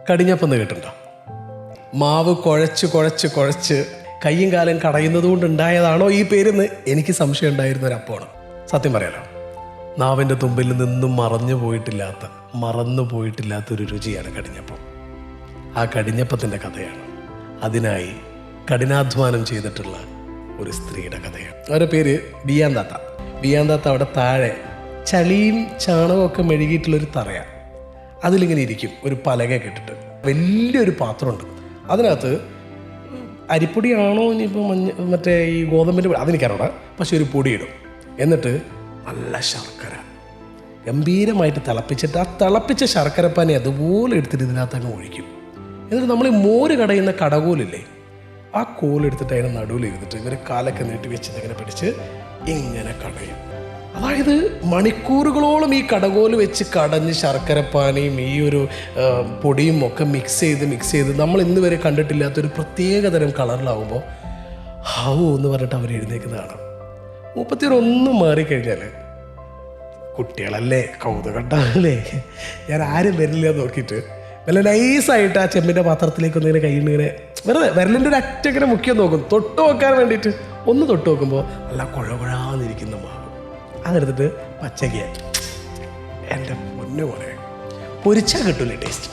കടിഞ്ഞപ്പം കേട്ടിട്ടുണ്ടോ? മാവ് കുഴച്ച് കയ്യും കാലം കടയുന്നത് കൊണ്ടുണ്ടായതാണോ ഈ പേരെന്ന് എനിക്ക് സംശയം ഉണ്ടായിരുന്ന ഒരു അപ്പമാണ്. സത്യം പറയാലോ, നാവിൻ്റെ തുമ്പിൽ നിന്നും മറന്നു പോയിട്ടില്ലാത്തൊരു രുചിയാണ് കടിഞ്ഞപ്പം. ആ കടിഞ്ഞപ്പത്തിൻ്റെ കഥയാണ്, അതിനായി കഠിനാധ്വാനം ചെയ്തിട്ടുള്ള ഒരു സ്ത്രീയുടെ കഥയാണ്. അവരുടെ പേര് ബിയാന്താത്ത. ബിയാന്താത്ത അവിടെ താഴെ ചളിയും ചാണകമൊക്കെ മെഴുകിയിട്ടുള്ളൊരു തറയാണ്. അതിലിങ്ങനെ ഇരിക്കും, ഒരു പലകയൊക്കെ ഇട്ടിട്ട്. വലിയൊരു പാത്രമുണ്ട്, അതിനകത്ത് അരിപ്പൊടിയാണോ ഇനിയിപ്പോൾ മറ്റേ ഈ ഗോതമ്പിൻ്റെ പൊടി അതെനിക്കറിയാം, പക്ഷെ ഒരു പൊടിയിടും. എന്നിട്ട് നല്ല ശർക്കര ഗംഭീരമായിട്ട് തിളപ്പിച്ചിട്ട് ആ തിളപ്പിച്ച ശർക്കരപ്പാനി അതുപോലെ എടുത്തിട്ട് ഇതിനകത്ത് അങ്ങ് ഒഴിക്കും. എന്നിട്ട് നമ്മൾ ഈ മോര് കടയുന്ന കടകോലില്ലേ, ആ കോലെടുത്തിട്ട് അതിന് നടുവിലിരുന്നിട്ട് ഇവർ കാലൊക്കെ നീട്ടി വെച്ചിട്ട് ഇങ്ങനെ പിടിച്ച് ഇങ്ങനെ കടയും. അതായത് മണിക്കൂറുകളോളം ഈ കടകോല് വെച്ച് കടഞ്ഞ് ശർക്കരപ്പാനിയും ഈ ഒരു പൊടിയും ഒക്കെ മിക്സ് ചെയ്ത് നമ്മൾ ഇന്ന് വരെ കണ്ടിട്ടില്ലാത്തൊരു പ്രത്യേകതരം കളറിലാവുമ്പോൾ ഹൗ എന്ന് പറഞ്ഞിട്ട് അവർ എഴുന്നേക്കുന്നതാണ്. 31 മാറിക്കഴിഞ്ഞാൽ കുട്ടികളല്ലേ, കൗതുകണ്ടാണല്ലേ, ഞാൻ ആരും വരില്ല നോക്കിയിട്ട് നല്ല നൈസായിട്ട് ആ ചെമ്പിൻ്റെ പാത്രത്തിലേക്കൊന്നിങ്ങനെ കയ്യിലിങ്ങനെ വെറുതെ വിരലിൻ്റെ ഒരു അറ്റ ഇങ്ങനെ മുഖ്യം നോക്കും, തൊട്ട് നോക്കാൻ വേണ്ടിയിട്ട്. ഒന്ന് തൊട്ട് നോക്കുമ്പോൾ നല്ല കുഴകുഴാന്നിരിക്കുന്ന മാവ് അതെടുത്തിട്ട് പച്ചയ്ക്ക് എൻ്റെ പൊന്നു പോലെ പൊരിച്ചാൽ കിട്ടൂലേ ടേസ്റ്റ്.